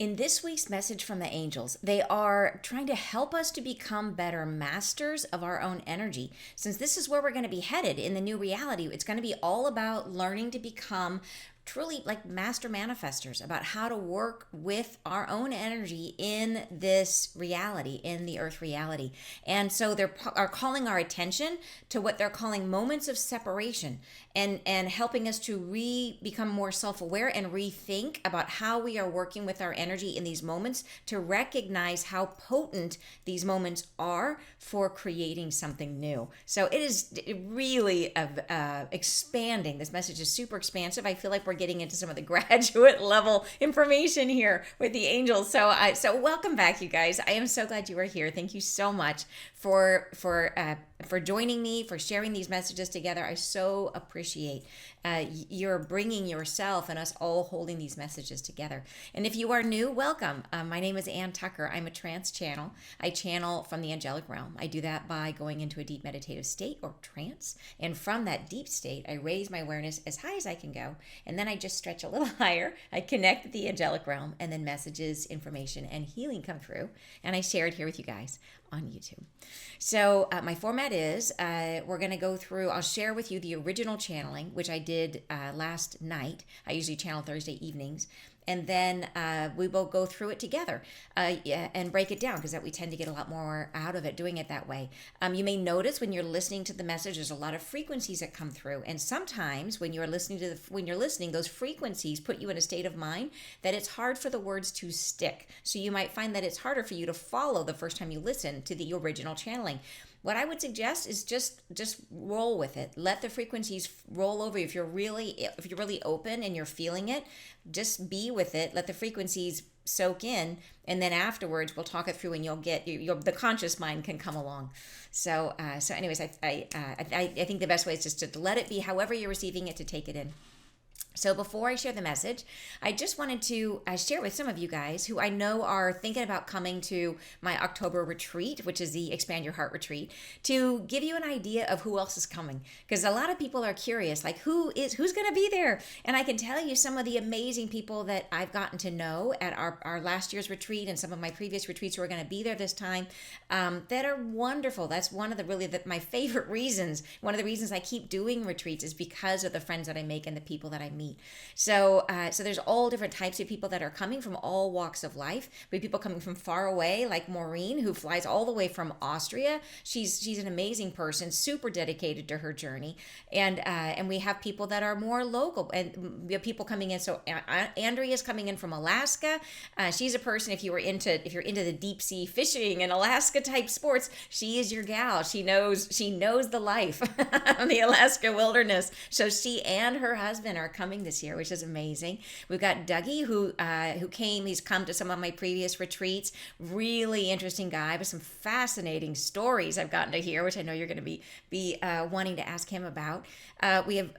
In this week's message from the angels, they are trying to help us to become better masters of our own energy. Since this is where we're going to be headed in the new reality, it's going to be all about learning to become truly like master manifestors, about how to work with our own energy in this reality, in the earth reality. And so they are calling our attention to what they're calling moments of separation, and helping us to become more self-aware and rethink about how we are working with our energy in these moments, to recognize how potent these moments are for creating something new. So it is really expanding. This message is super expansive. I feel like we're getting into some of the graduate level information here with the angels. So welcome back, you guys. I am so glad you are here. Thank you so much for joining me, for sharing these messages together. I so appreciate you're bringing yourself and us all holding these messages together. And if you are new, welcome. My name is Ann Tucker. I'm a trance channel. I channel from the angelic realm. I do that by going into a deep meditative state or trance. And from that deep state, I raise my awareness as high as I can go. And then I just stretch a little higher. I connect with the angelic realm, and then messages, information, and healing come through. And I share it here with you guys on YouTube. So my format is we're going to go through, I'll share with you the original channeling, which I did last night. I usually channel Thursday evenings. And then we will go through it together and break it down, because that we tend to get a lot more out of it doing it that way. You may notice when you're listening to the message, there's a lot of frequencies that come through, and sometimes when you're listening those frequencies put you in a state of mind that it's hard for the words to stick. So you might find that it's harder for you to follow the first time you listen to the original channeling. What I would suggest is just roll with it. Let the frequencies roll over you. If you're really open and you're feeling it, just be with it. Let the frequencies soak in, and then afterwards we'll talk it through, and you'll get the conscious mind can come along. So anyways, I think the best way is just to let it be however you're receiving it, to take it in. So before I share the message, I just wanted to share with some of you guys who I know are thinking about coming to my October retreat, which is the Expand Your Heart retreat, to give you an idea of who else is coming. Because a lot of people are curious, like who's going to be there? And I can tell you some of the amazing people that I've gotten to know at our last year's retreat and some of my previous retreats who are going to be there this time, that are wonderful. That's one of my favorite reasons. One of the reasons I keep doing retreats is because of the friends that I make and the people that I meet. So there's all different types of people that are coming from all walks of life. We have people coming from far away, like Maureen, who flies all the way from Austria. She's an amazing person, super dedicated to her journey. And we have people that are more local, and we have people coming in. So Andrea's coming in from Alaska. She's a person, if you're into the deep sea fishing and Alaska type sports, she is your gal. She knows the life of the Alaska wilderness. So she and her husband are coming this year, which is amazing. We've got Dougie, who came. He's come to some of my previous retreats. Really interesting guy with some fascinating stories I've gotten to hear, which I know you're going to be wanting to ask him about. We have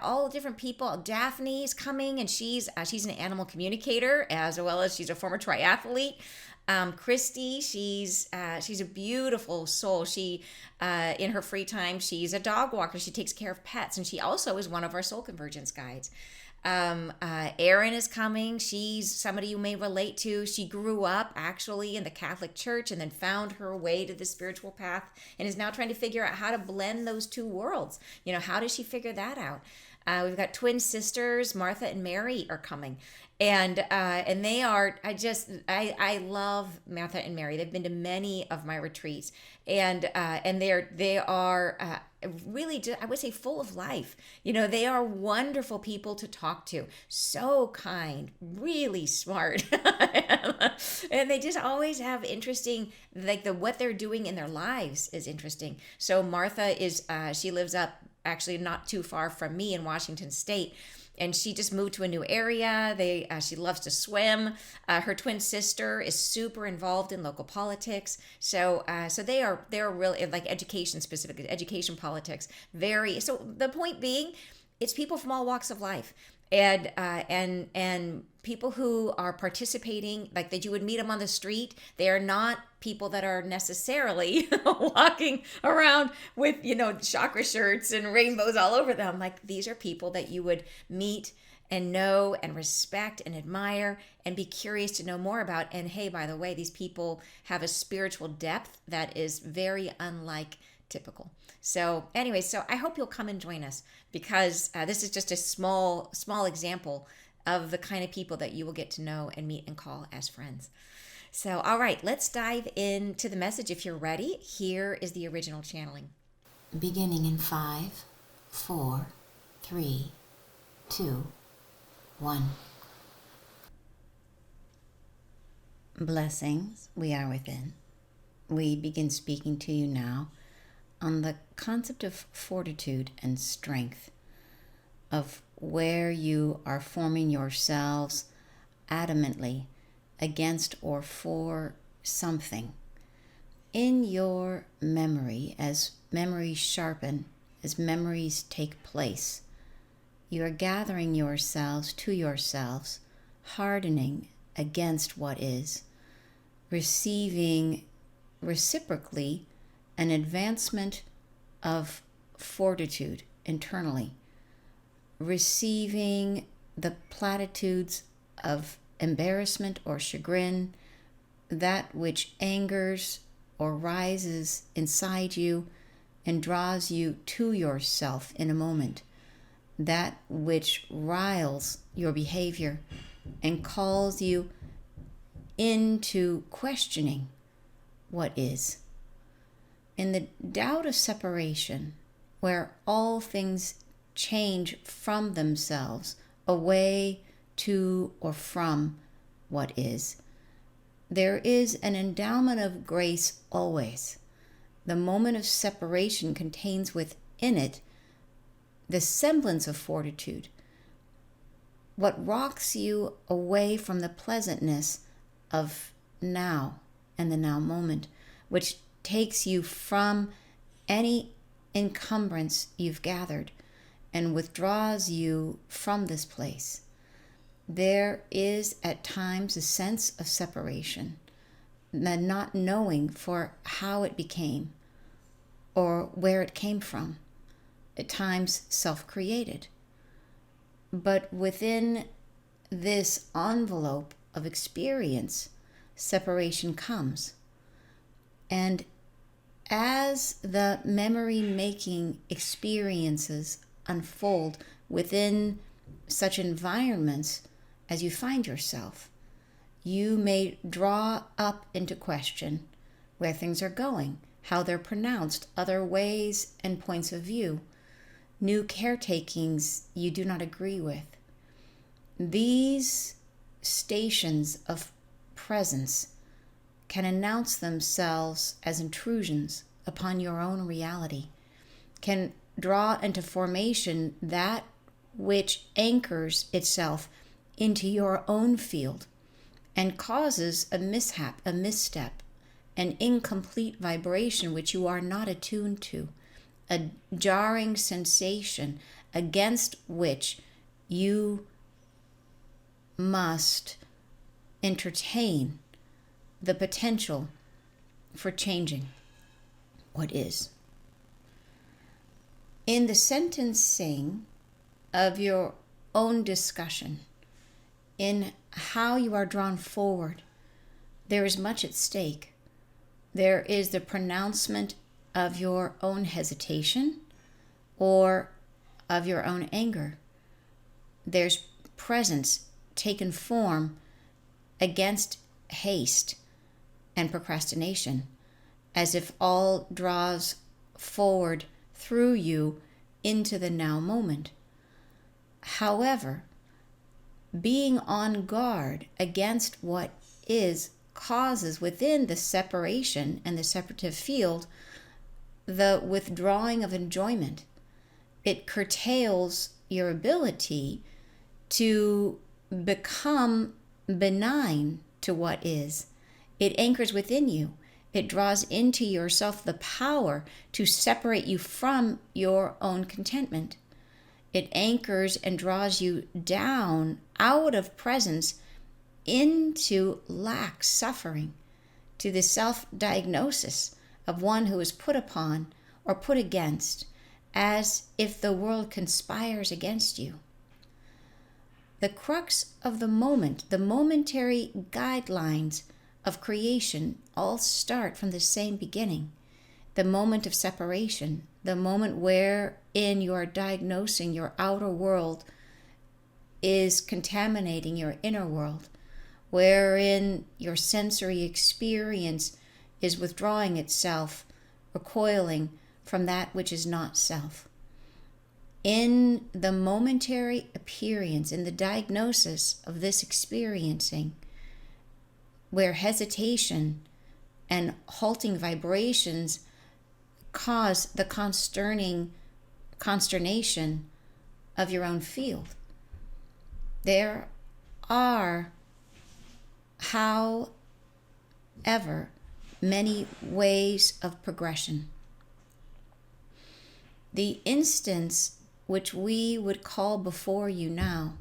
all different people. Daphne's coming, and she's an animal communicator, as well as she's a former triathlete. Christy, she's a beautiful soul. She, in her free time, she's a dog walker. She takes care of pets, and she also is one of our soul convergence guides. Erin is coming. She's somebody you may relate to. She grew up actually in the Catholic Church and then found her way to the spiritual path and is now trying to figure out how to blend those two worlds. How does she figure that out? We've got twin sisters, Martha and Mary, are coming. And they are, I love Martha and Mary. They've been to many of my retreats, and they are really, I would say, full of life. They are wonderful people to talk to. So kind, really smart, and they just always have interesting, what they're doing in their lives is interesting. So Martha she lives up actually not too far from me in Washington State. And she just moved to a new area. She loves to swim. Her twin sister is super involved in local politics. So they're really like education, specifically education politics. So the point being, it's people from all walks of life, and people who are participating, like that you would meet them on the street. They are not people that are necessarily walking around with chakra shirts and rainbows all over them. Like, these are people that you would meet and know and respect and admire and be curious to know more about. And hey, by the way, these people have a spiritual depth that is very unlike typical. So anyway, so I hope you'll come and join us, because this is just a small example of the kind of people that you will get to know and meet and call as friends. So, all right, let's dive into the message. If you're ready, here is the original channeling. Beginning in 5, 4, 3, 2, 1. Blessings, we are within. We begin speaking to you now on the concept of fortitude and strength, of where you are forming yourselves adamantly against or for something. In your memory, as memories sharpen, as memories take place, you are gathering yourselves to yourselves, hardening against what is, receiving reciprocally an advancement of fortitude internally, receiving the platitudes of embarrassment or chagrin, that which angers or rises inside you and draws you to yourself in a moment, that which riles your behavior and calls you into questioning what is. In the doubt of separation, where all things change from themselves, away to or from what is, there is an endowment of grace always. The moment of separation contains within it the semblance of fortitude, what rocks you away from the pleasantness of now and the now moment, which takes you from any encumbrance you've gathered and withdraws you from this place. There is at times a sense of separation, the not knowing for how it became or where it came from, at times self-created. But within this envelope of experience, separation comes. And as the memory-making experiences unfold within such environments as you find yourself, you may draw up into question where things are going, how they're pronounced, other ways and points of view, new caretakings you do not agree with. These stations of presence can announce themselves as intrusions upon your own reality, can draw into formation that which anchors itself into your own field and causes a mishap, a misstep, an incomplete vibration which you are not attuned to, a jarring sensation against which you must entertain the potential for changing what is. In the sentencing of your own discussion, in how you are drawn forward, there is much at stake. There is the pronouncement of your own hesitation or of your own anger. There's presence taken form against haste and procrastination, as if all draws forward through you into the now moment. However, being on guard against what is causes within the separation and the separative field the withdrawing of enjoyment. It curtails your ability to become benign to what is. It anchors within you. It draws into yourself the power to separate you from your own contentment. It anchors and draws you down out of presence into lack, suffering, to the self-diagnosis of one who is put upon or put against, as if the world conspires against you. The crux of the moment, the momentary guidelines of creation all start from the same beginning. The moment of separation, the moment wherein you are diagnosing your outer world is contaminating your inner world, wherein your sensory experience is withdrawing itself, recoiling from that which is not self. In the momentary appearance, in the diagnosis of this experiencing, where hesitation and halting vibrations cause the consternation of your own field, there are, however, many ways of progression. The instance which we would call before you now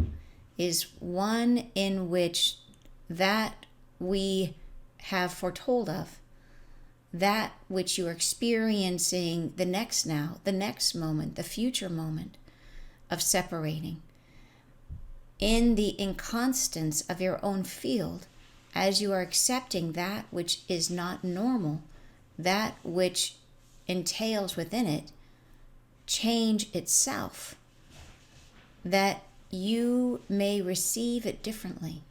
is one in which that we have foretold of, that which you are experiencing the next now, the next moment, the future moment of separating, in the inconstance of your own field, as you are accepting that which is not normal, that which entails within it change itself, that you may receive it differently.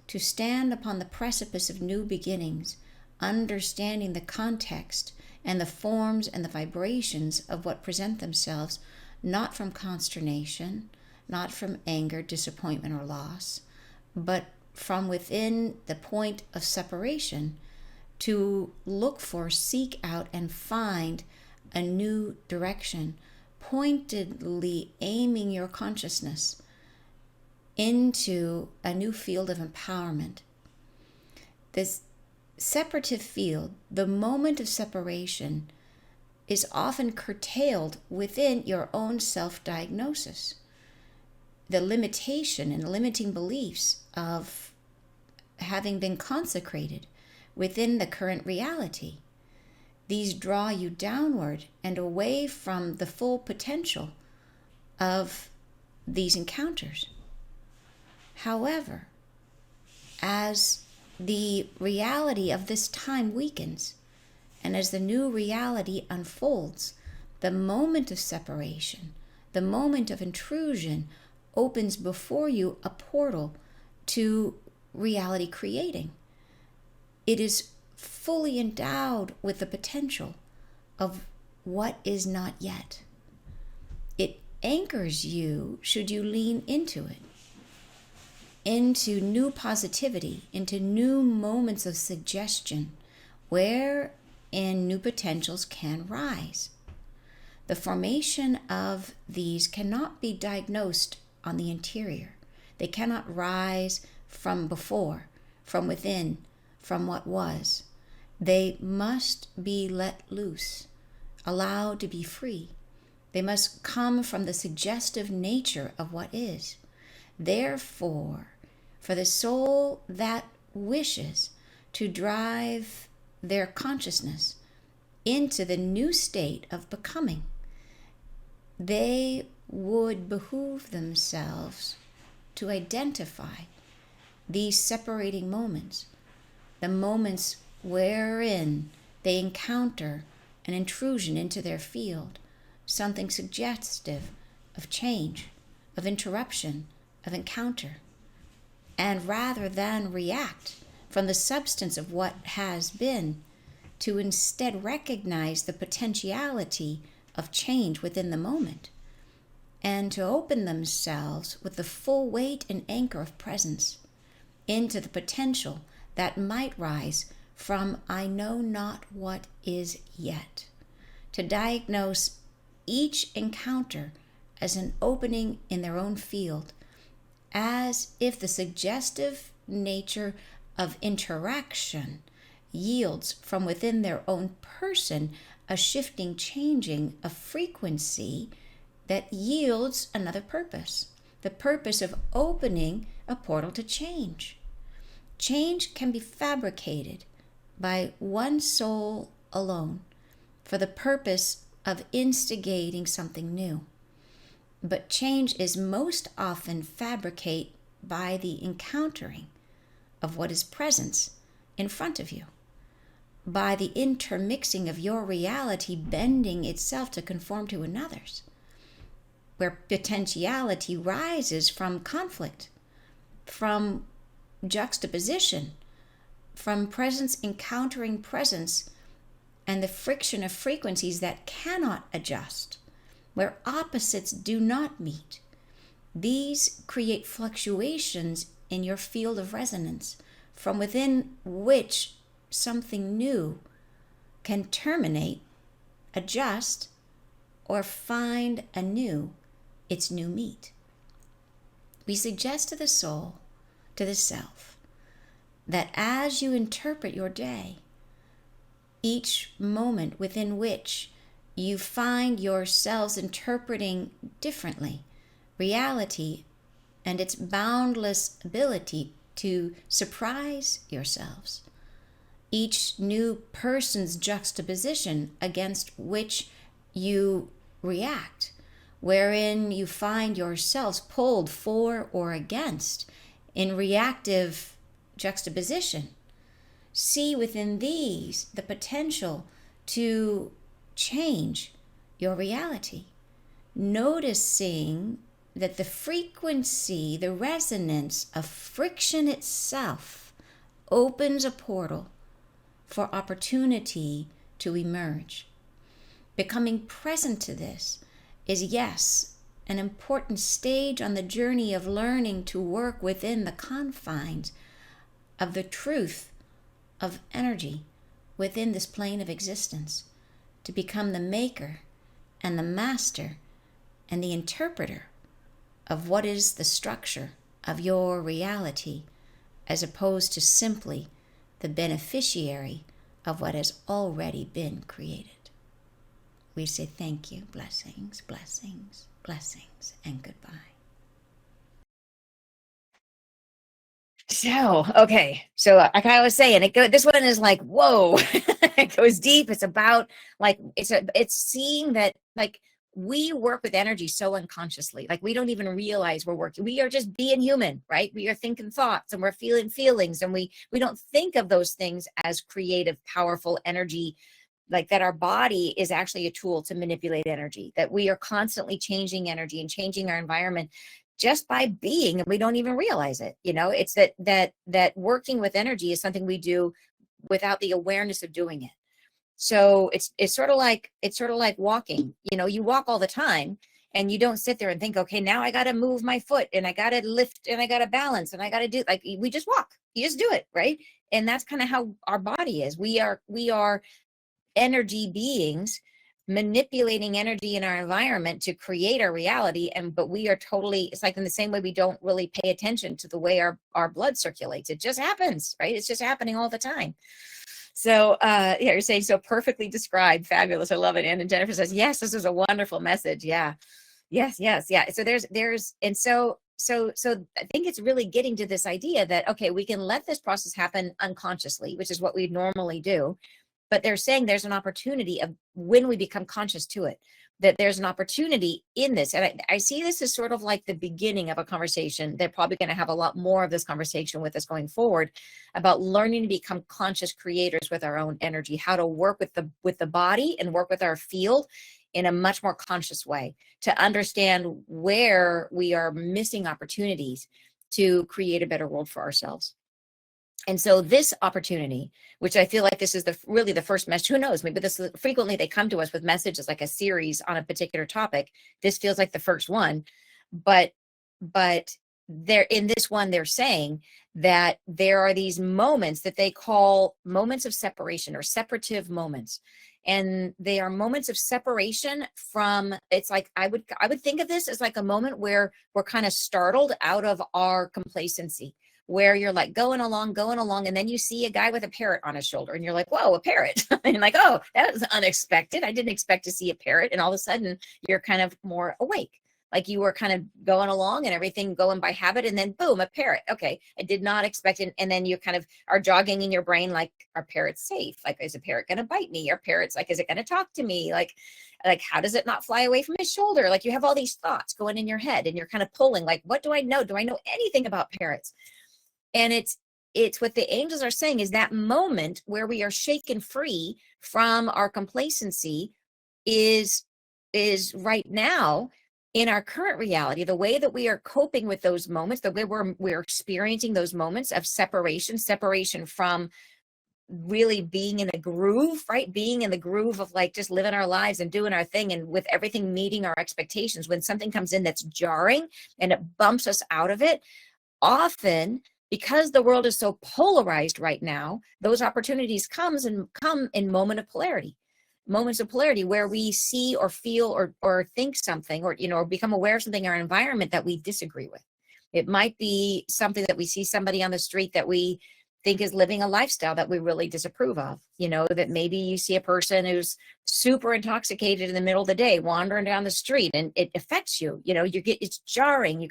To stand upon the precipice of new beginnings, understanding the context and the forms and the vibrations of what present themselves, not from consternation, not from anger, disappointment, or loss, but from within the point of separation, to look for, seek out, and find a new direction, pointedly aiming your consciousness into a new field of empowerment. This separative field, the moment of separation, is often curtailed within your own self-diagnosis. The limitation and limiting beliefs of having been consecrated within the current reality. These draw you downward and away from the full potential of these encounters. However, as the reality of this time weakens, and as the new reality unfolds, the moment of separation, the moment of intrusion, opens before you a portal to reality creating. It is fully endowed with the potential of what is not yet. It anchors you, should you lean into it, into new positivity, into new moments of suggestion, wherein new potentials can rise. The formation of these cannot be diagnosed on the interior. They cannot rise from before, from within, from what was. They must be let loose, allowed to be free. They must come from the suggestive nature of what is. Therefore, for the soul that wishes to drive their consciousness into the new state of becoming, they would behoove themselves to identify these separating moments, the moments wherein they encounter an intrusion into their field, something suggestive of change, of interruption, of encounter. And rather than react from the substance of what has been, to instead recognize the potentiality of change within the moment, and to open themselves with the full weight and anchor of presence into the potential that might rise from I know not what is yet. To diagnose each encounter as an opening in their own field, as if the suggestive nature of interaction yields from within their own person a shifting, changing of frequency that yields another purpose, the purpose of opening a portal to change. Change can be fabricated by one soul alone for the purpose of instigating something new. But change is most often fabricated by the encountering of what is present in front of you, by the intermixing of your reality bending itself to conform to another's, where potentiality rises from conflict, from juxtaposition, from presence encountering presence, and the friction of frequencies that cannot adjust, where opposites do not meet. These create fluctuations in your field of resonance, from within which something new can terminate, adjust, or find anew its new meat. We suggest to the soul, to the self, that as you interpret your day, each moment within which you find yourselves interpreting differently reality and its boundless ability to surprise yourselves, each new person's juxtaposition against which you react, wherein you find yourselves pulled for or against in reactive juxtaposition. See within these the potential to change your reality, noticing that the frequency, the resonance of friction itself opens a portal for opportunity to emerge. Becoming present to this is, yes, an important stage on the journey of learning to work within the confines of the truth of energy within this plane of existence, to become the maker and the master and the interpreter of what is the structure of your reality, as opposed to simply the beneficiary of what has already been created. We say thank you, blessings, blessings, blessings, and goodbye. So, okay. So like I was saying, this one is like, whoa, it goes deep. It's about like, it's seeing that like we work with energy so unconsciously, like we don't even realize we're working. We are just being human, right? We are thinking thoughts and we're feeling feelings, and we don't think of those things as creative, powerful energy, like that our body is actually a tool to manipulate energy, that we are constantly changing energy and changing our environment just by being, and we don't even realize it. It's that working with energy is something we do without the awareness of doing it. So it's sort of like walking. You walk all the time and you don't sit there and think, okay, now I got to move my foot and I got to lift and I got to balance and I got to do, like, we just walk. You just do it, right? And that's kind of how our body is. We are energy beings manipulating energy in our environment to create our reality. But we are totally, it's like in the same way we don't really pay attention to the way our blood circulates. It just happens, right? It's just happening all the time. So yeah, you're saying so perfectly described. Fabulous. I love it. And Jennifer says, yes, this is a wonderful message. Yeah. Yes. Yeah. So so I think it's really getting to this idea that, okay, we can let this process happen unconsciously, which is what we normally do. But they're saying there's an opportunity of when we become conscious to it, that there's an opportunity in this. And I see this as sort of like the beginning of a conversation. They're probably going to have a lot more of this conversation with us going forward about learning to become conscious creators with our own energy, how to work with the body and work with our field in a much more conscious way, to understand where we are missing opportunities to create a better world for ourselves. And so this opportunity, which I feel like this is really the first message, who knows, maybe this frequently they come to us with messages like a series on a particular topic. This feels like the first one, but they're in this one, they're saying that there are these moments that they call moments of separation or separative moments. And they are moments of separation from, it's like, I would think of this as like a moment where we're kind of startled out of our complacency, where you're like going along, and then you see a guy with a parrot on his shoulder and you're like, whoa, a parrot. And you're like, oh, that was unexpected. I didn't expect to see a parrot. And all of a sudden you're kind of more awake. like you were kind of going along and everything going by habit, and then boom, a parrot. Okay, I did not expect it. And then you kind of are jogging in your brain, like, are parrots safe? Like, is a parrot going to bite me? Are parrots, like, is it going to talk to me? Like, how does it not fly away from his shoulder? Like, you have all these thoughts going in your head, and you're kind of pulling, like, what do I know? Do I know anything about parrots? And it's what the angels are saying is that moment where we are shaken free from our complacency is right now in our current reality. The way that we are coping with those moments, the way we're experiencing those moments of separation from really being in a groove, right? Being in the groove of like just living our lives and doing our thing, and with everything meeting our expectations. When something comes in that's jarring and it bumps us out of it, often, because the world is so polarized right now, those opportunities come in moments of polarity where we see or feel or think something, or or become aware of something in our environment that we disagree with. It might be something that we see somebody on the street that we think is living a lifestyle that we really disapprove of. That maybe you see a person who's super intoxicated in the middle of the day wandering down the street, and it affects you. It's jarring. You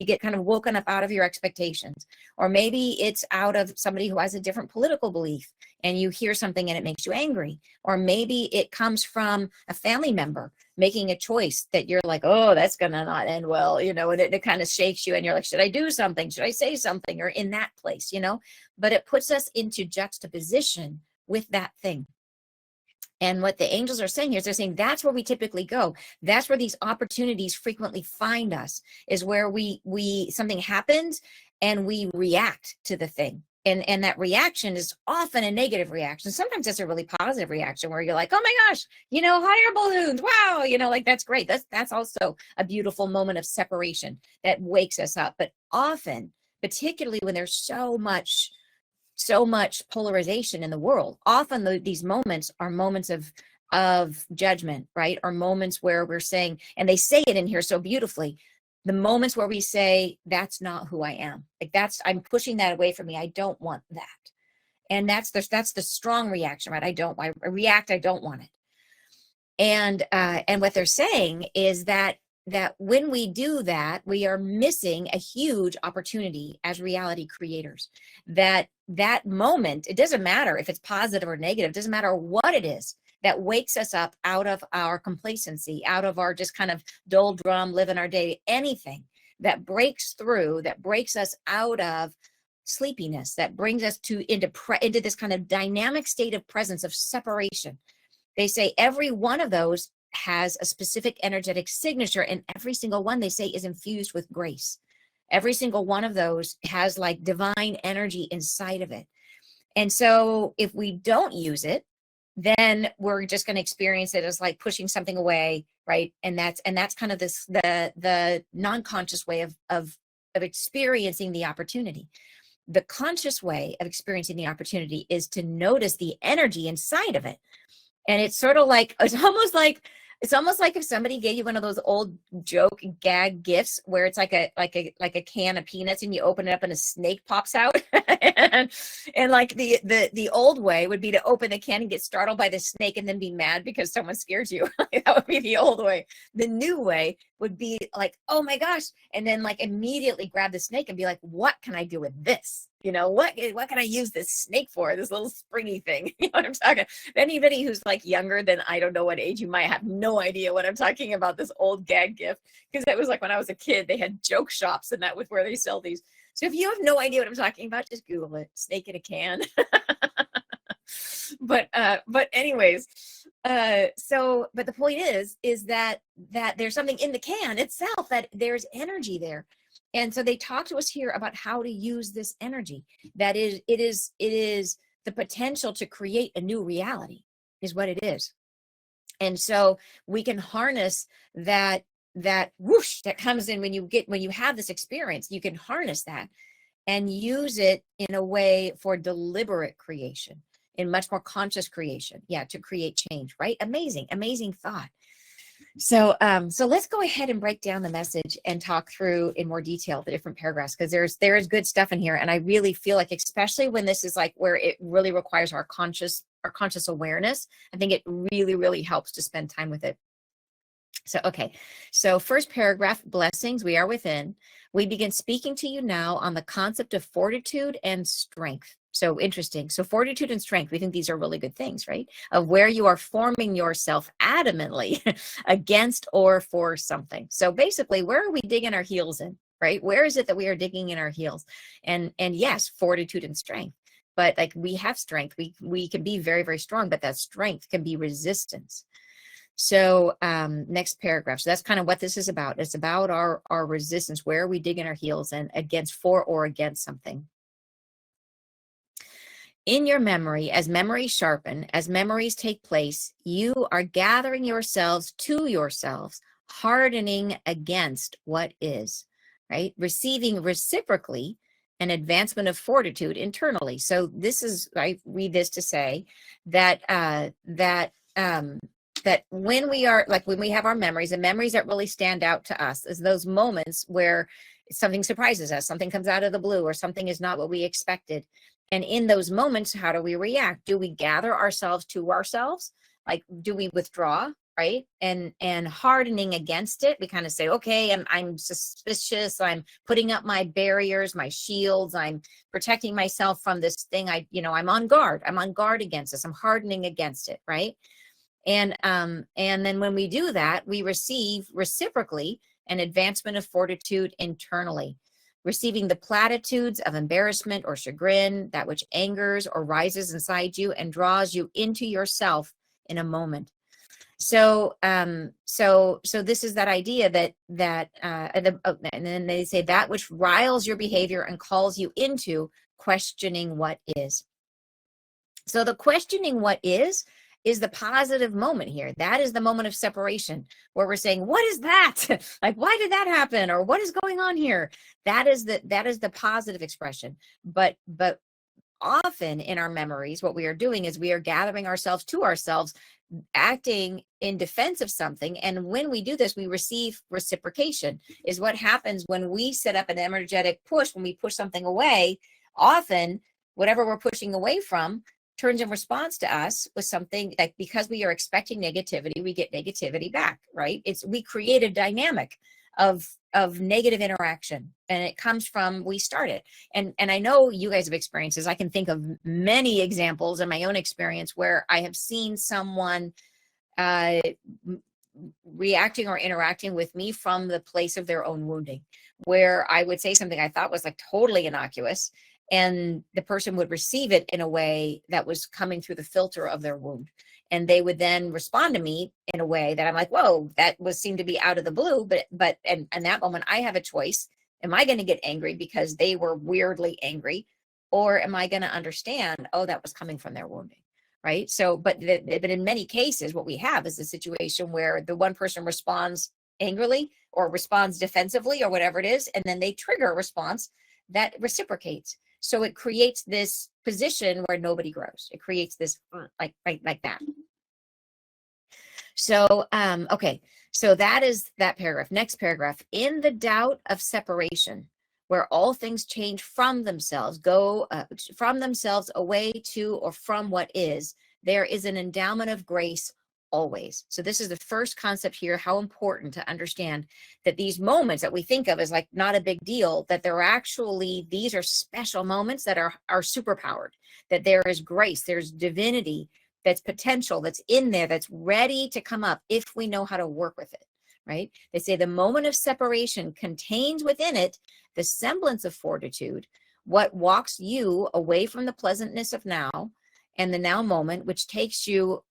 get kind of woken up out of your expectations. Or maybe it's out of somebody who has a different political belief, and you hear something and it makes you angry. Or maybe it comes from a family member making a choice that you're like, oh, that's gonna not end well, and it kind of shakes you, and you're like, should I do something? Should I say something? Or in that place, but it puts us into juxtaposition with that thing. And what the angels are saying here is they're saying that's where we typically go. That's where these opportunities frequently find us, is where we something happens and we react to the thing. And that reaction is often a negative reaction. Sometimes it's a really positive reaction where you're like, oh my gosh, hot air balloons. Wow. Like, that's great. That's also a beautiful moment of separation that wakes us up. But often, particularly when there's so much polarization in the world, often these moments are moments of judgment, right? Or moments where we're saying, and they say it in here so beautifully, the moments where we say, that's not who I am. Like, I'm pushing that away from me. I don't want that. And that's the strong reaction, right? I react, I don't want it. And what they're saying is that when we do that, we are missing a huge opportunity as reality creators. That moment, it doesn't matter if it's positive or negative, it doesn't matter what it is that wakes us up out of our complacency, out of our just kind of doldrum, living our day, anything that breaks through, that breaks us out of sleepiness, that brings us into this kind of dynamic state of presence, of separation. They say every one of those has a specific energetic signature, and every single one, they say, is infused with grace. Every single one of those has like divine energy inside of it. And so if we don't use it, then we're just going to experience it as like pushing something away, right? And that's kind of the non-conscious way of experiencing the opportunity. The conscious way of experiencing the opportunity is to notice the energy inside of it. And it's sort of like, it's almost like if somebody gave you one of those old joke gag gifts where it's like a can of peanuts, and you open it up and a snake pops out. and like the old way would be to open the can and get startled by the snake and then be mad because someone scared you. That would be the old way. The new way would be like, oh my gosh, and then like immediately grab the snake and be like, what can I do with this? What can I use this snake for? This little springy thing. You know what I'm talking? Anybody who's like younger than I don't know what age, you might have no idea what I'm talking about, this old gag gift. Because it was like when I was a kid, they had joke shops, and that was where they sell these. So if you have no idea what I'm talking about, just Google it. Snake in a can. But anyways, but the point is that there's something in the can itself, that there's energy there. And so they talk to us here about how to use this energy. That it is the potential to create a new reality, is what it is. And so we can harness that whoosh that comes in when you have this experience. You can harness that and use it in a way for deliberate creation, in much more conscious creation. Yeah, to create change, right? Amazing thought. So let's go ahead and break down the message and talk through in more detail the different paragraphs, because there is good stuff in here. And I really feel like, especially when this is like where it really requires our conscious awareness, I think it really, really helps to spend time with it. So, okay. So first paragraph, blessings, we are within. We begin speaking to you now on the concept of fortitude and strength. So interesting. So fortitude and strength, we think these are really good things, right? Of where you are forming yourself adamantly against or for something. So basically, where are we digging our heels in, right? Where is it that we are digging in our heels? And yes, fortitude and strength. But like we have strength, we can be very, very strong, but that strength can be resistance. So next paragraph. So that's kind of what this is about. It's about our resistance, where we dig in our heels and against, for or against something. In your memory, as memories sharpen, as memories take place, you are gathering yourselves to yourselves, hardening against what is, right? Receiving reciprocally an advancement of fortitude internally. So this is, I read this to say that that when we are, like when we have our memories, and memories that really stand out to us is those moments where something surprises us, something comes out of the blue, or something is not what we expected. And in those moments, how do we react? Do we gather ourselves to ourselves? Like, do we withdraw, right? And hardening against it, we kind of say, okay, I'm suspicious. I'm putting up my barriers, my shields. I'm protecting myself from this thing. I'm on guard. I'm on guard against this. I'm hardening against it, right? And then when we do that, we receive reciprocally an advancement of fortitude internally, receiving the platitudes of embarrassment or chagrin, that which angers or rises inside you and draws you into yourself in a moment. So this is that idea and then they say that which riles your behavior and calls you into questioning what is. So the questioning what is the positive moment here. That is the moment of separation where we're saying, what is that? Like, why did that happen? Or what is going on here? That is the positive expression. But often in our memories, what we are doing is we are gathering ourselves to ourselves, acting in defense of something. And when we do this, we receive reciprocation, is what happens when we set up an energetic push. When we push something away, often whatever we're pushing away from turns in response to us with something, like, because we are expecting negativity, we get negativity back, right? We create a dynamic of negative interaction, and it comes from, we start it. And I know you guys have experiences. I can think of many examples in my own experience where I have seen someone reacting or interacting with me from the place of their own wounding, where I would say something I thought was like totally innocuous, and the person would receive it in a way that was coming through the filter of their wound. And they would then respond to me in a way that I'm like, whoa, that seemed to be out of the blue. But that moment I have a choice. Am I going to get angry because they were weirdly angry? Or am I going to understand, oh, that was coming from their wounding, right? So, but in many cases, what we have is a situation where the one person responds angrily or responds defensively or whatever it is, and then they trigger a response that reciprocates. So it creates this position where nobody grows. It creates this like that. So, okay. So that is that paragraph. Next paragraph. In the doubt of separation, where all things change from themselves, go from themselves away to or from what is, there is an endowment of grace always. So this is the first concept here, how important to understand that these moments that we think of as like not a big deal, that they're actually, these are special moments that are superpowered, that there is grace, there's divinity, that's potential, that's in there, that's ready to come up if we know how to work with it, right? They say the moment of separation contains within it the semblance of fortitude, what walks you away from the pleasantness of now and the now moment, which takes you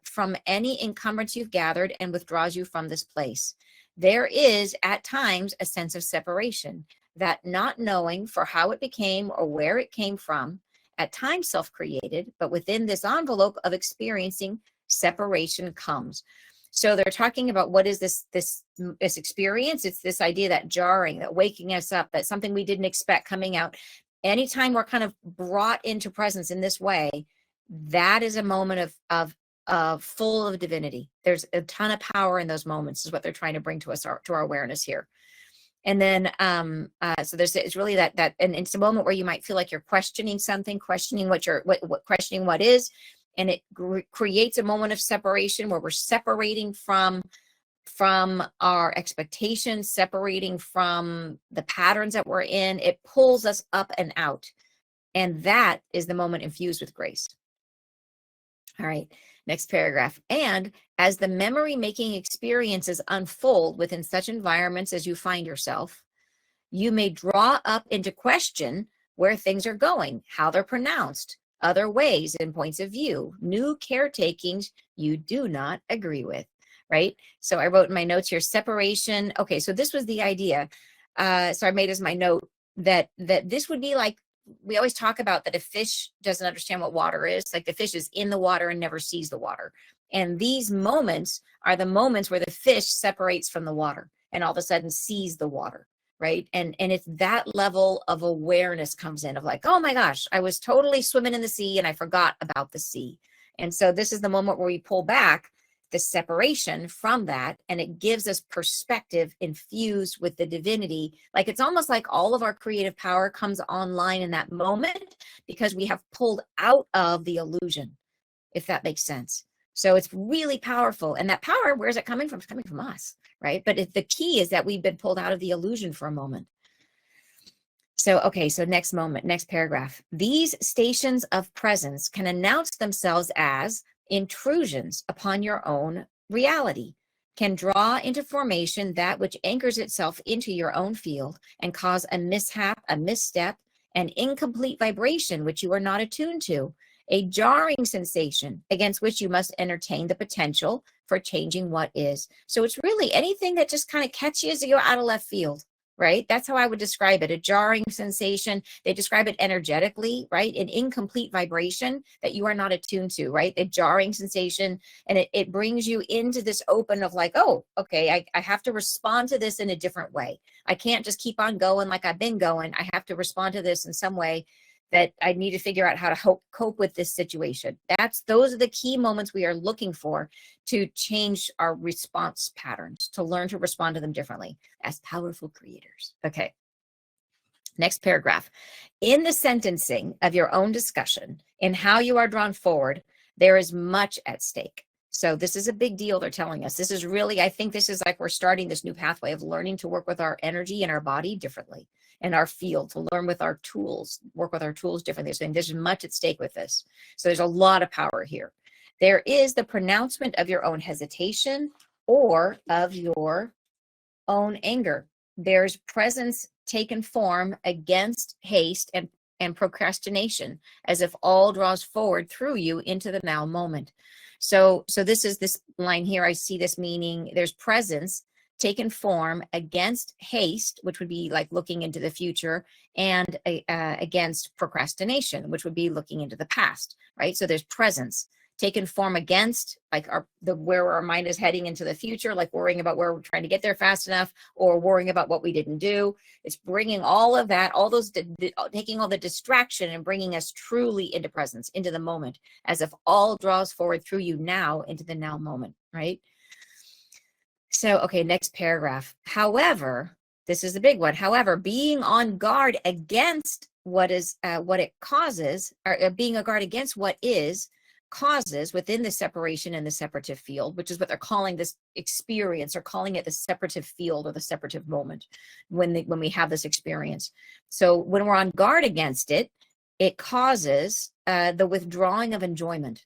from any encumbrance you've gathered and withdraws you from this place. There is at times a sense of separation, that not knowing for how it became or where it came from, at times self-created, but within this envelope of experiencing, separation comes. So they're talking about what is this experience. It's this idea, that jarring, that waking us up, that something we didn't expect coming out. Anytime we're kind of brought into presence in this way, that is a moment of full of divinity. There's a ton of power in those moments, is what they're trying to bring to us, to our awareness here. And then, so it's really that, and it's a moment where you might feel like you're questioning something, questioning questioning what is, and it creates a moment of separation where we're separating from from our expectations, separating from the patterns that we're in. It pulls us up and out. And that is the moment infused with grace. All right, next paragraph. And as the memory making experiences unfold within such environments as you find yourself, you may draw up into question where things are going, how they're pronounced, other ways and points of view, new caretakings you do not agree with, right? So I wrote in my notes here, separation. Okay, so this was the idea. So I made as my note that this would be like, we always talk about that a fish doesn't understand what water is, like the fish is in the water and never sees the water. And these moments are the moments where the fish separates from the water and all of a sudden sees the water, right? And it's that level of awareness comes in of like, oh my gosh, I was totally swimming in the sea and I forgot about the sea. And so this is the moment where we pull back the separation from that, and it gives us perspective infused with the divinity. Like it's almost like all of our creative power comes online in that moment because we have pulled out of the illusion, if that makes sense. So it's really powerful. And that power, where's it coming from? It's coming from us, right? But the key is that we've been pulled out of the illusion for a moment. So, okay, so next paragraph. These stations of presence can announce themselves as intrusions upon your own reality, can draw into formation that which anchors itself into your own field and cause a mishap, a misstep, an incomplete vibration which you are not attuned to, a jarring sensation against which you must entertain the potential for changing what is. So it's really anything that just kind of catches you out of left field, right? That's how I would describe it. A jarring sensation. They describe it energetically, right? An incomplete vibration that you are not attuned to, right? A jarring sensation. And it brings you into this open of like, oh, okay, I have to respond to this in a different way. I can't just keep on going like I've been going. I have to respond to this in some way that I need to figure out how to cope with this situation. Those are the key moments we are looking for to change our response patterns, to learn to respond to them differently as powerful creators. Okay. Next paragraph. In the sentencing of your own discussion, in how you are drawn forward, there is much at stake. So this is a big deal they're telling us. This is really, I think this is like we're starting this new pathway of learning to work with our energy and our body differently, and our field, to learn with our tools, work with our tools differently. So there's much at stake with this. So there's a lot of power here. There is the pronouncement of your own hesitation or of your own anger. There's presence taken form against haste and procrastination, as if all draws forward through you into the now moment. So this is this line here. I see this meaning there's presence taken form against haste, which would be like looking into the future, and against procrastination, which would be looking into the past, right? So there's presence taken form against like where our mind is heading into the future, like worrying about where we're trying to get there fast enough, or worrying about what we didn't do. It's bringing all of that, all those, taking all the distraction and bringing us truly into presence, into the moment, as if all draws forward through you now into the now moment, right? So, okay, next paragraph. However, this is a big one. However, being on guard against what it causes, or being on guard against what is, causes within the separation and the separative field, which is what they're calling this experience, or calling it the separative field or the separative moment when we have this experience. So when we're on guard against it, it causes the withdrawing of enjoyment.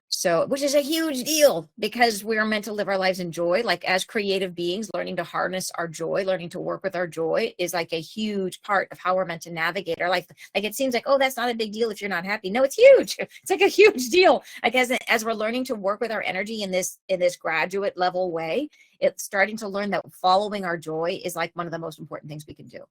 So, which is a huge deal, because we're meant to live our lives in joy. Like as creative beings, learning to harness our joy, learning to work with our joy is like a huge part of how we're meant to navigate our life. Like it seems like, oh, that's not a big deal if you're not happy. No, it's huge. It's like a huge deal. Like as we're learning to work with our energy in this graduate level way, it's starting to learn that following our joy is like one of the most important things we can do.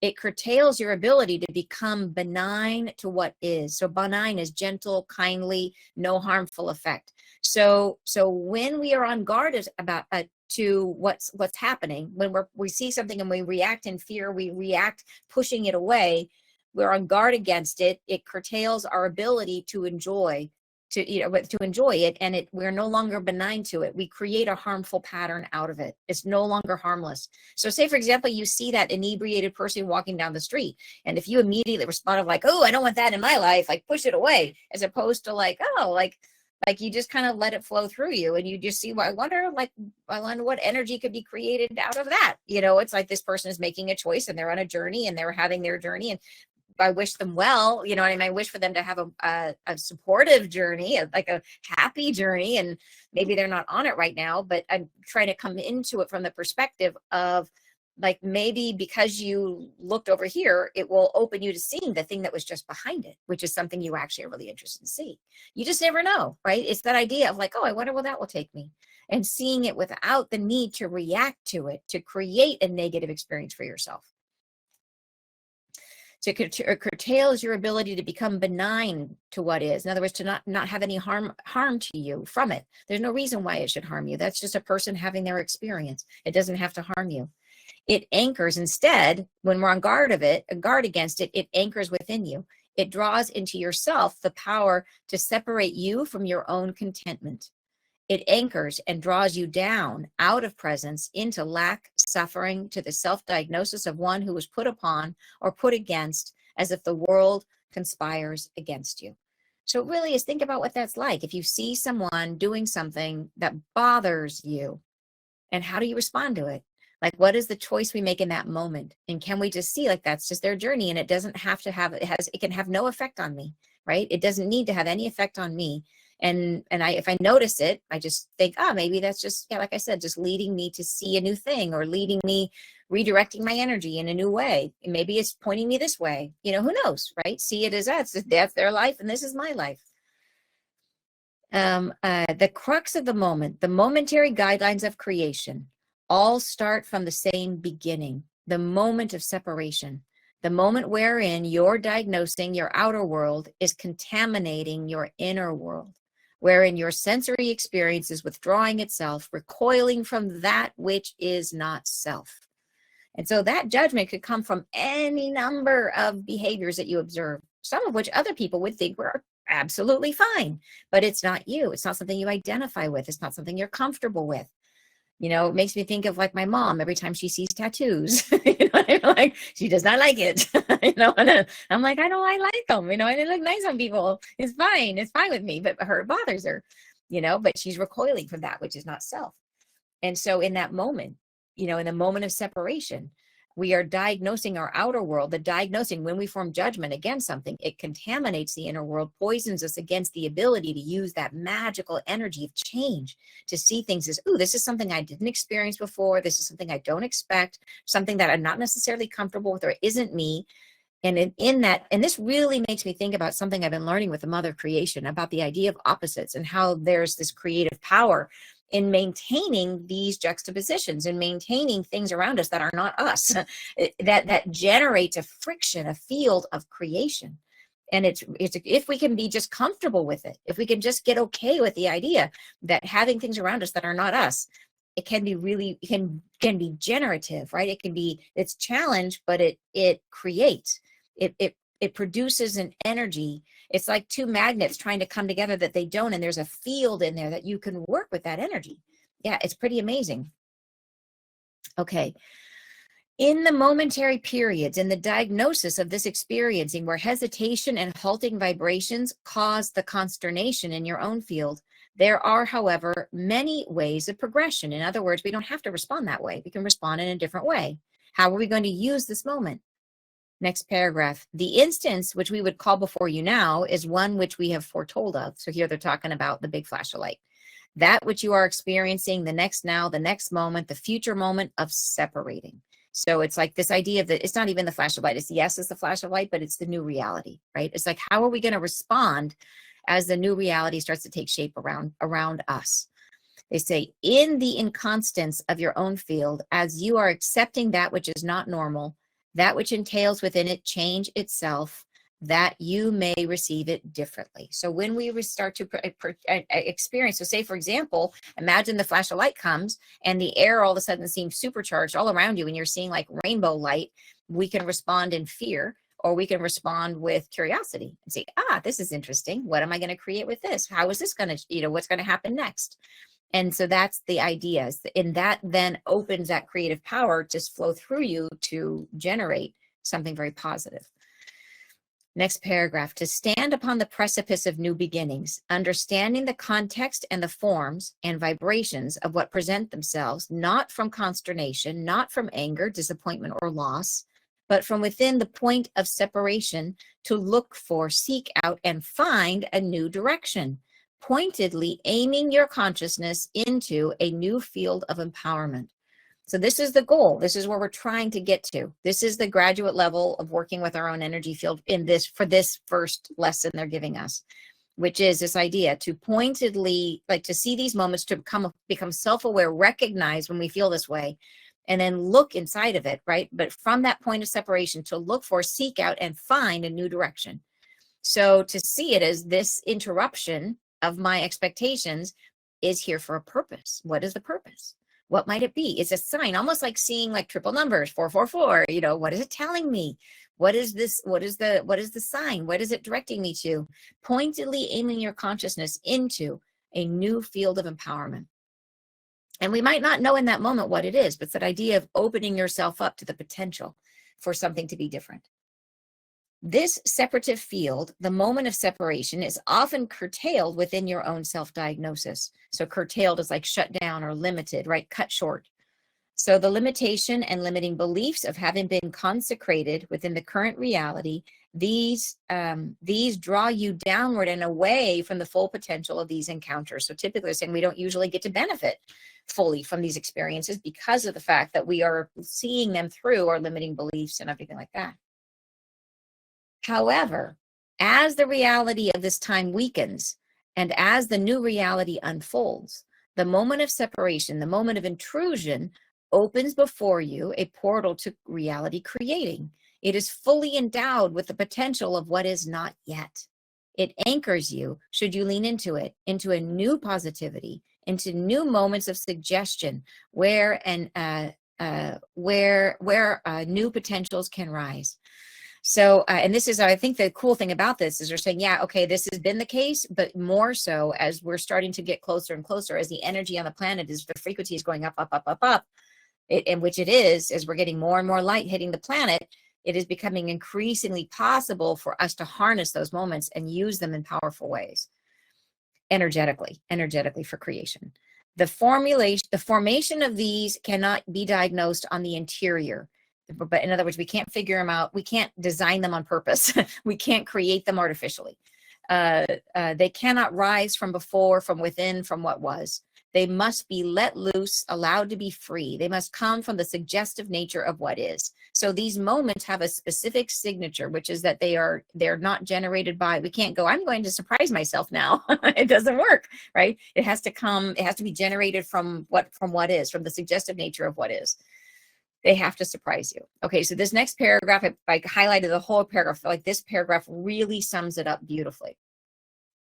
It curtails your ability to become benign to what is. So benign is gentle, kindly, no harmful effect. So when we are on guard about to what's happening, when we see something and we react in fear, we react pushing it away, we're on guard against it. It curtails our ability to enjoy it, and we're no longer benign to it. We create a harmful pattern out of it. It's no longer harmless. So say, for example, you see that inebriated person walking down the street, and if you immediately respond of like, oh, I don't want that in my life, like push it away, as opposed to like, oh, like Like you just kind of let it flow through you, and you just see, well, I wonder what energy could be created out of that. It's like this person is making a choice and they're on a journey and they're having their journey, and I wish them well, what I mean? I wish for them to have a supportive journey, like a happy journey, and maybe they're not on it right now, but I'm trying to come into it from the perspective of, like, maybe because you looked over here, it will open you to seeing the thing that was just behind it, which is something you actually are really interested in seeing. You just never know, right? It's that idea of like, oh, I wonder where that will take me. And seeing it without the need to react to it, to create a negative experience for yourself. So it curtails your ability to become benign to what is. In other words, to not have any harm to you from it. There's no reason why it should harm you. That's just a person having their experience. It doesn't have to harm you. It anchors instead, when we're on guard against it, it anchors within you. It draws into yourself the power to separate you from your own contentment. It anchors and draws you down out of presence into lack, suffering, to the self-diagnosis of one who was put upon or put against, as if the world conspires against you. So it really is, think about what that's like. If you see someone doing something that bothers you, and how do you respond to it? Like, what is the choice we make in that moment? And can we just see, like, that's just their journey, and it doesn't have to have, it can have no effect on me, right? It doesn't need to have any effect on me. And if I notice it, I just think, maybe that's just, like I said, just leading me to see a new thing, or leading me, redirecting my energy in a new way. And maybe it's pointing me this way, who knows, right? See it as that's their life and this is my life. The crux of the moment, the momentary guidelines of creation, all start from the same beginning, the moment of separation, the moment wherein you're diagnosing your outer world is contaminating your inner world, wherein your sensory experience is withdrawing itself, recoiling from that which is not self. And so that judgment could come from any number of behaviors that you observe, some of which other people would think were absolutely fine, but it's not you. It's not something you identify with. It's not something you're comfortable with. It makes me think of like my mom every time she sees tattoos. I'm like, she does not like it. And I'm like, I like them. And they look nice on people. It's fine. It's fine with me, but it bothers her. But she's recoiling from that which is not self. And so in that moment, in the moment of separation, we are diagnosing our outer world. The diagnosing, when we form judgment against something, it contaminates the inner world, poisons us against the ability to use that magical energy of change, to see things as, this is something I didn't experience before. This is something I don't expect, something that I'm not necessarily comfortable with or isn't me. And in that, and this really makes me think about something I've been learning with the Mother Creation, about the idea of opposites and how there's this creative power in maintaining these juxtapositions and maintaining things around us that are not us, that generates a friction, a field of creation. And it's if we can be just comfortable with it, if we can just get okay with the idea that having things around us that are not us, it can be really, can be generative, right? It's challenge, but it creates, it produces an energy. It's like two magnets trying to come together that they don't, and there's a field in there that you can work with that energy. Yeah, it's pretty amazing. Okay. In the momentary periods, in the diagnosis of this experiencing where hesitation and halting vibrations cause the consternation in your own field, there are, however, many ways of progression. In other words, we don't have to respond that way. We can respond in a different way. How are we going to use this moment? Next paragraph. The instance which we would call before you now is one which we have foretold of. So here they're talking about the big flash of light. That which you are experiencing, the next now, the next moment, the future moment of separating. So it's like this idea that it's not even the flash of light. It's yes, it's the flash of light, but it's the new reality, right? It's like, how are we going to respond as the new reality starts to take shape around us? They say, in the inconstance of your own field, as you are accepting that which is not normal, that which entails within it change itself, that you may receive it differently. So when we start to experience, so say, for example, imagine the flash of light comes and the air all of a sudden seems supercharged all around you and you're seeing like rainbow light. We can respond in fear, or we can respond with curiosity and say, this is interesting. What am I going to create with this? How is this going to, what's going to happen next? And so that's the idea. And that then opens that creative power to flow through you to generate something very positive. Next paragraph, to stand upon the precipice of new beginnings, understanding the context and the forms and vibrations of what present themselves, not from consternation, not from anger, disappointment, or loss, but from within the point of separation, to look for, seek out, and find a new direction, pointedly aiming your consciousness into a new field of empowerment. So this is the goal. This is where we're trying to get to. This is the graduate level of working with our own energy field in this, for this first lesson they're giving us, which is this idea to pointedly, like, to see these moments, to become self-aware, recognize when we feel this way, and then look inside of it, right? But from that point of separation, to look for, seek out, and find a new direction. So to see it as this interruption of my expectations is here for a purpose. What is the purpose? What might it be? It's a sign, almost like seeing like triple numbers, 444. You know, what is it telling me? What is this? What is the sign? What is it directing me to? Pointedly aiming your consciousness into a new field of empowerment. And we might not know in that moment what it is, but it's that idea of opening yourself up to the potential for something to be different. This separative field, the moment of separation, is often curtailed within your own self-diagnosis. So curtailed is like shut down or limited, right? Cut short. So the limitation and limiting beliefs of having been consecrated within the current reality, these draw you downward and away from the full potential of these encounters. So typically they're saying we don't usually get to benefit fully from these experiences because of the fact that we are seeing them through our limiting beliefs and everything like that. However, as the reality of this time weakens and as the new reality unfolds, the moment of separation, the moment of intrusion, opens before you a portal to reality creating. It is fully endowed with the potential of what is not yet. It anchors you, should you lean into it, into a new positivity, into new moments of suggestion where new potentials can rise. So, and this is, I think the cool thing about this is they're saying, yeah, okay, this has been the case, but more so as we're starting to get closer and closer, as the energy on the planet is, the frequency is going up, up, up, up, up, in which it is, as we're getting more and more light hitting the planet, it is becoming increasingly possible for us to harness those moments and use them in powerful ways, energetically for creation. The formation of these cannot be diagnosed on the interior. But in other words, we can't figure them out. We can't design them on purpose. We can't create them artificially. They cannot rise from before, from within, from what was. They must be let loose, allowed to be free. They must come from the suggestive nature of what is. So these moments have a specific signature, which is that they're not generated by, we can't go, I'm going to surprise myself now. It doesn't work, right? It has to be generated from what is, from the suggestive nature of what is. They have to surprise you. Okay, so this next paragraph, I highlighted the whole paragraph. Like, this paragraph really sums it up beautifully.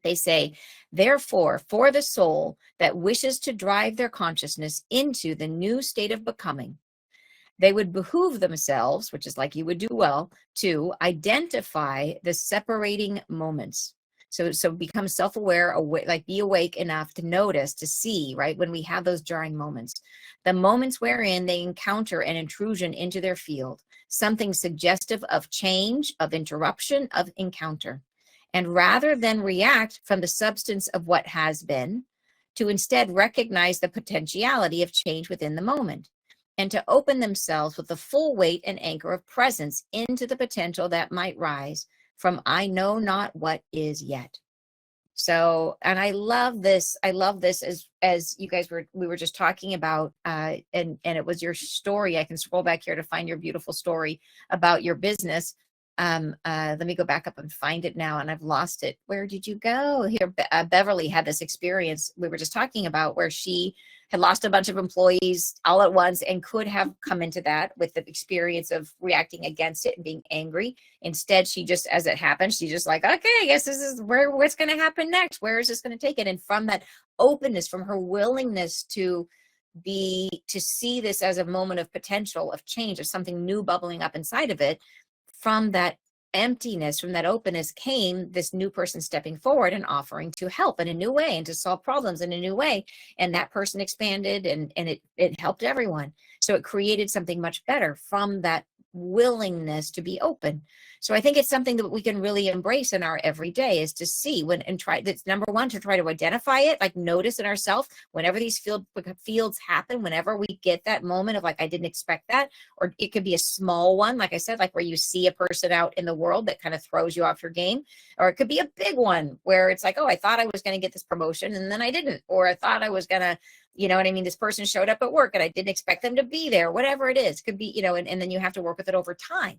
They say, therefore, for the soul that wishes to drive their consciousness into the new state of becoming, they would behoove themselves, which is like you would do well, to identify the separating moments. So become self-aware, like be awake enough to notice, to see, right, when we have those jarring moments, the moments wherein they encounter an intrusion into their field, something suggestive of change, of interruption, of encounter. And rather than react from the substance of what has been, to instead recognize the potentiality of change within the moment, and to open themselves with the full weight and anchor of presence into the potential that might rise from I know not what is yet. So, and I love this as you guys we were just talking about, and it was your story. I can scroll back here to find your beautiful story about your business. Let me go back up and find it now, and I've lost it. Where did you go? Here, Beverly had this experience we were just talking about where she had lost a bunch of employees all at once and could have come into that with the experience of reacting against it and being angry. Instead, she just, as it happened, she just like, okay, I guess this is what's going to happen next. Where is this going to take it? And from that openness, from her willingness to see this as a moment of potential, of change, of something new bubbling up inside of it, from that emptiness, from that openness came this new person stepping forward and offering to help in a new way and to solve problems in a new way. And that person expanded and it helped everyone. So it created something much better from that willingness to be open. So I think it's something that we can really embrace in our everyday, is to see when and try. That's number one, to try to identify it, like notice in ourselves whenever these fields happen, whenever we get that moment of like, I didn't expect that. Or it could be a small one, like I said, like where you see a person out in the world that kind of throws you off your game. Or it could be a big one where it's like, oh, I thought I was going to get this promotion and then I didn't. Or I thought I was going to, you know what I mean? This person showed up at work and I didn't expect them to be there, whatever it is. It could be, you know, and then you have to work with it over time.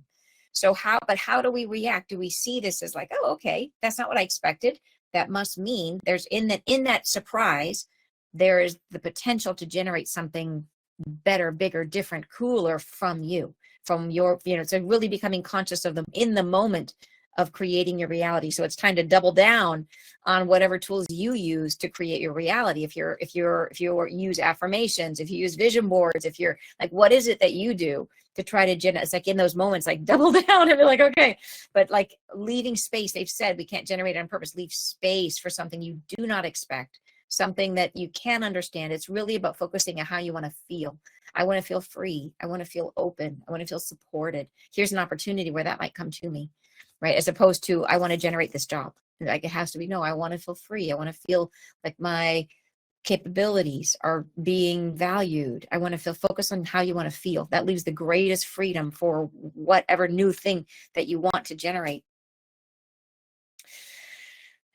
So how do we react? Do we see this as like, oh, okay, that's not what I expected. That must mean there's in that surprise, there is the potential to generate something better, bigger, different, cooler from you, from your, you know, so really becoming conscious of them in the moment of creating your reality. So it's time to double down on whatever tools you use to create your reality. If you use affirmations, if you use vision boards, if you're like, what is it that you do to try to generate? It's like in those moments, like double down and be like, okay, but like leaving space. They've said we can't generate it on purpose. Leave space for something you do not expect, something that you can understand. It's really about focusing on how you want to feel. I want to feel free. I want to feel open. I want to feel supported. Here's an opportunity where that might come to me, right? As opposed to, I want to generate this job. Like it has to be, no, I want to feel free. I want to feel like my capabilities are being valued. I want to feel focused on how you want to feel. That leaves the greatest freedom for whatever new thing that you want to generate.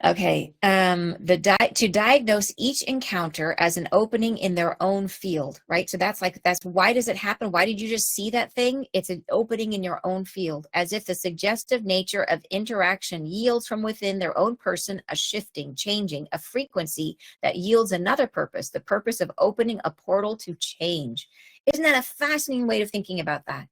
Okay, to diagnose each encounter as an opening in their own field, right? So that's why does it happen? Why did you just see that thing? It's an opening in your own field, as if the suggestive nature of interaction yields from within their own person a shifting, changing, a frequency that yields another purpose, the purpose of opening a portal to change. Isn't that a fascinating way of thinking about that?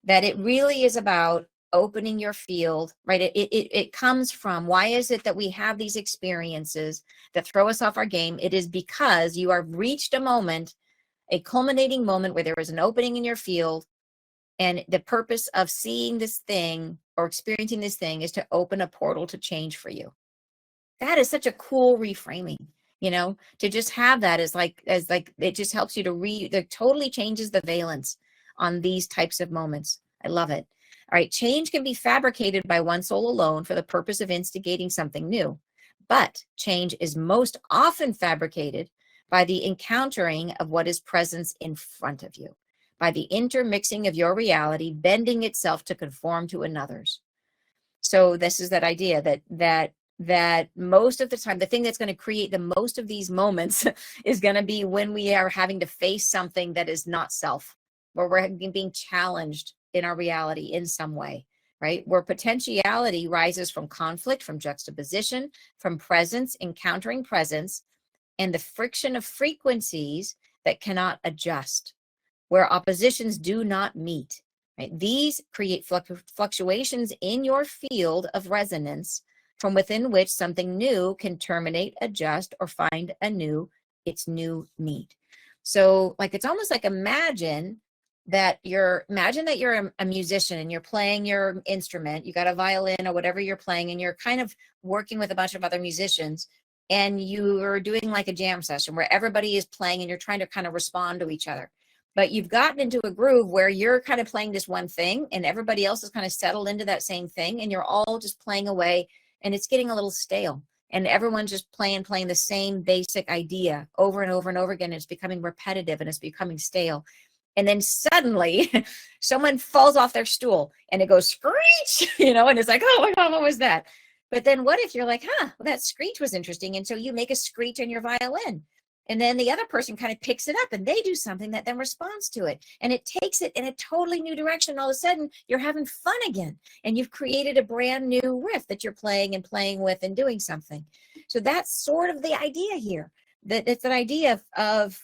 That it really is about opening your field, right? It comes from, why is it that we have these experiences that throw us off our game? It is because you have reached a moment, a culminating moment where there is an opening in your field, and the purpose of seeing this thing or experiencing this thing is to open a portal to change for you. That is such a cool reframing, you know, to just have that as like it just helps you to it totally changes the valence on these types of moments. I love it. All right, change can be fabricated by one soul alone for the purpose of instigating something new, but change is most often fabricated by the encountering of what is present in front of you, by the intermixing of your reality, bending itself to conform to another's. So this is that idea that most of the time, the thing that's going to create the most of these moments is going to be when we are having to face something that is not self, where we're being challenged in our reality in some way, right? Where potentiality rises from conflict, from juxtaposition, from presence, encountering presence, and the friction of frequencies that cannot adjust, where oppositions do not meet, right? These create fluctuations in your field of resonance from within which something new can terminate, adjust, or find its new meat. So like, it's almost like imagine that you're a musician and you're playing your instrument, you got a violin or whatever you're playing, and you're kind of working with a bunch of other musicians, and you are doing like a jam session where everybody is playing and you're trying to kind of respond to each other. But you've gotten into a groove where you're kind of playing this one thing and everybody else is kind of settled into that same thing, and you're all just playing away, and it's getting a little stale. And everyone's just playing the same basic idea over and over and over again. It's becoming repetitive and it's becoming stale. And then suddenly someone falls off their stool and it goes screech, you know, and it's like, oh my God, what was that? But then what if you're like, well, that screech was interesting. And so you make a screech on your violin. And then the other person kind of picks it up and they do something that then responds to it. And it takes it in a totally new direction. All of a sudden, you're having fun again. And you've created a brand new riff that you're playing with and doing something. So that's sort of the idea here. It's an idea of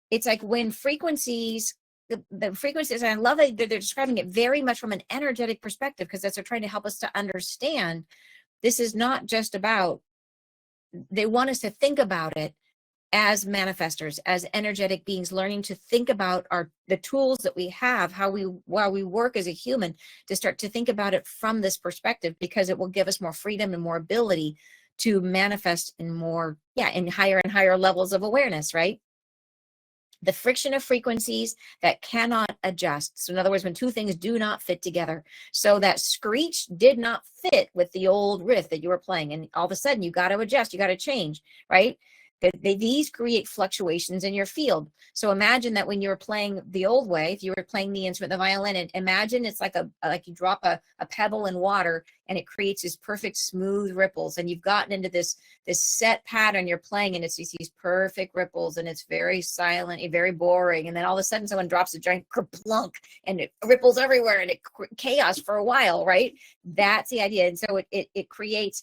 it's like when frequencies, the frequencies, and I love that they're describing it very much from an energetic perspective, because they're trying to help us to understand this is not just about, they want us to think about it as manifestors, as energetic beings, learning to think about the tools that we have, while we work as a human, to start to think about it from this perspective, because it will give us more freedom and more ability to manifest in more, in higher and higher levels of awareness, right? The friction of frequencies that cannot adjust. So in other words, when two things do not fit together. So that screech did not fit with the old riff that you were playing. And all of a sudden you got to adjust, you got to change, right? These create fluctuations in your field. So imagine that when you were playing the old way, if you were playing the instrument, the violin, and imagine it's like like you drop a pebble in water and it creates this perfect smooth ripples. And you've gotten into this set pattern you're playing, and it's these perfect ripples, and it's very silent, very boring. And then all of a sudden someone drops a giant kerplunk and it ripples everywhere, and it chaos for a while, right? That's the idea. And so it creates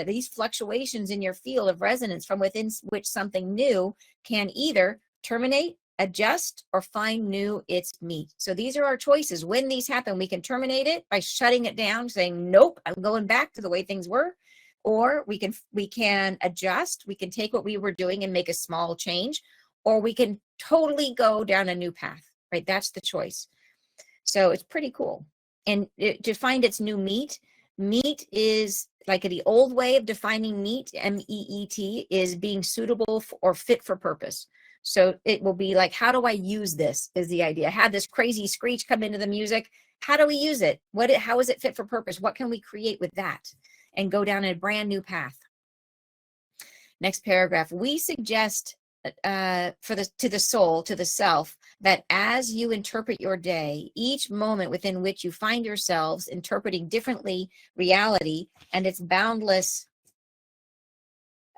these fluctuations in your field of resonance from within which something new can either terminate, adjust, or find new its meat. So these are our choices. When these happen, we can terminate it by shutting it down, saying, nope, I'm going back to the way things were. Or we can adjust. We can take what we were doing and make a small change, or we can totally go down a new path, right? That's the choice. So it's pretty cool. And to find its new meat is like the old way of defining meat, MEET, is being suitable or fit for purpose. So it will be like, how do I use this is the idea. I had this crazy screech come into the music. How do we use it? How is it fit for purpose? What can we create with that? And go down a brand new path. Next paragraph. We suggest to the soul, to the self, that as you interpret your day, each moment within which you find yourselves interpreting differently reality and its boundless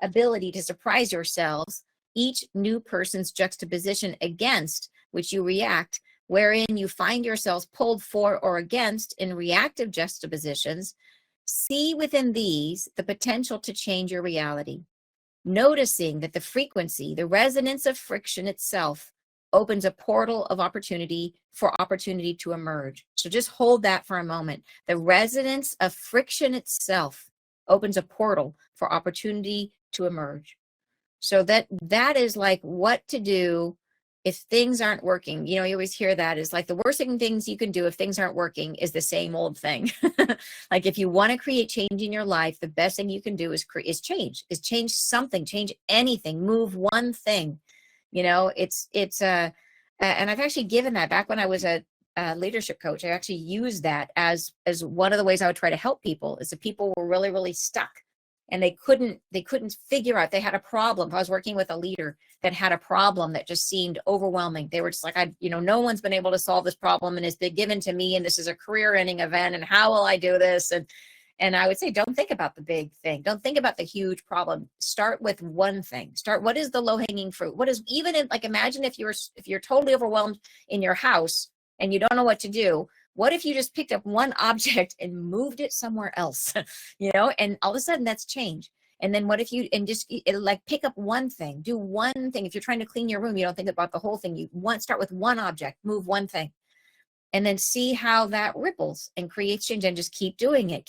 ability to surprise yourselves, each new person's juxtaposition against which you react, wherein you find yourselves pulled for or against in reactive juxtapositions, see within these the potential to change your reality. Noticing that the frequency, the resonance of friction itself, opens a portal of opportunity for opportunity to emerge. So just hold that for a moment. The resonance of friction itself opens a portal for opportunity to emerge. So that is like what to do if things aren't working. You always hear that is like the worst things you can do if things aren't working is the same old thing. Like if you want to create change in your life, the best thing you can do is change something, change anything, move one thing. And I've actually given that back when I was a leadership coach. I actually used that as one of the ways I would try to help people, is that people were really, really stuck and they couldn't figure out, they had a problem. I was working with a leader that had a problem that just seemed overwhelming. They were just like, no one's been able to solve this problem, and it's been given to me, and this is a career-ending event, and how will I do this? And I would say, don't think about the big thing. Don't think about the huge problem. Start with one thing. What is the low-hanging fruit? What is, even in, like, imagine if you're totally overwhelmed in your house and you don't know what to do. What if you just picked up one object and moved it somewhere else? And all of a sudden that's change. And then what if you, and just like pick up one thing, do one thing. If you're trying to clean your room, you don't think about the whole thing. You start with one object, move one thing, and then see how that ripples and creates change, and just keep doing it.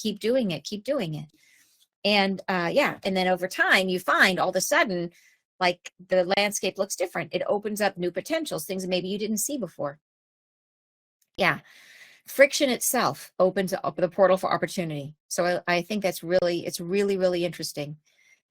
And and then over time you find all of a sudden, like, the landscape looks different. It opens up new potentials, things maybe you didn't see before. Yeah. Friction itself opens up the portal for opportunity. So I think it's really, really interesting.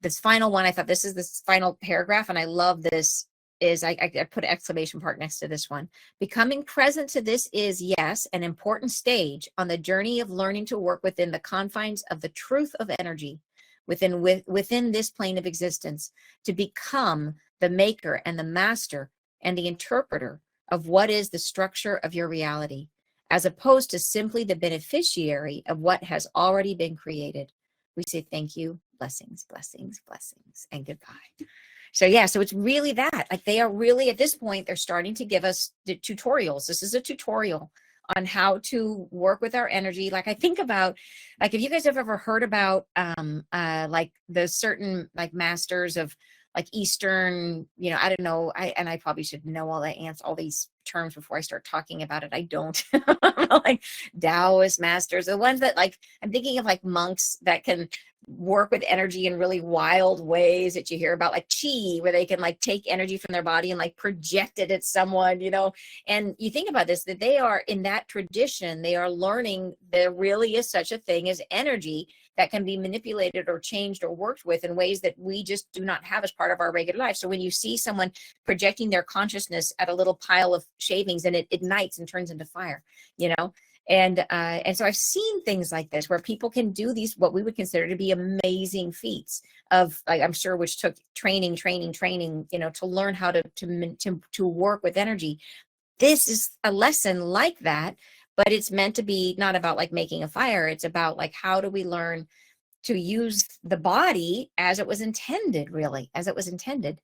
This final one, I thought this final paragraph, and I love this, is I put an exclamation mark next to this one. Becoming present to this is, yes, an important stage on the journey of learning to work within the confines of the truth of energy, within this plane of existence, to become the maker and the master and the interpreter of what is the structure of your reality, as opposed to simply the beneficiary of what has already been created. We say thank you, blessings, blessings, blessings, and goodbye. So it's really that. Like, they are really, at this point, they're starting to give us the tutorials. This is a tutorial on how to work with our energy. Like, I think about, like, if you guys have ever heard about like the certain, like, masters of, like, Eastern, I don't know, I probably should know all these terms before I start talking about it. I don't. Like Taoist masters, the ones that, like, I'm thinking of like monks that can work with energy in really wild ways that you hear about, like chi, where they can like take energy from their body and like project it at someone, and you think about this, that they are in that tradition, they are learning there really is such a thing as energy that can be manipulated or changed or worked with in ways that we just do not have as part of our regular life. So when you see someone projecting their consciousness at a little pile of shavings and it ignites and turns into fire, and so I've seen things like this where people can do these, what we would consider to be amazing feats of, like, I'm sure, which took training, to learn how to work with energy. This is a lesson like that, but it's meant to be not about like making a fire. It's about like, how do we learn to use the body as it was intended, really, as it was intended,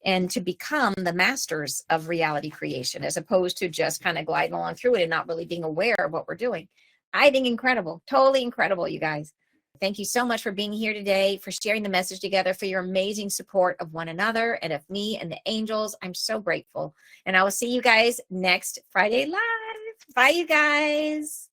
and to become the masters of reality creation, as opposed to just kind of gliding along through it and not really being aware of what we're doing. I think incredible, totally incredible, you guys. Thank you so much for being here today, for sharing the message together, for your amazing support of one another and of me and the angels. I'm so grateful. And I will see you guys next Friday live. Bye, you guys.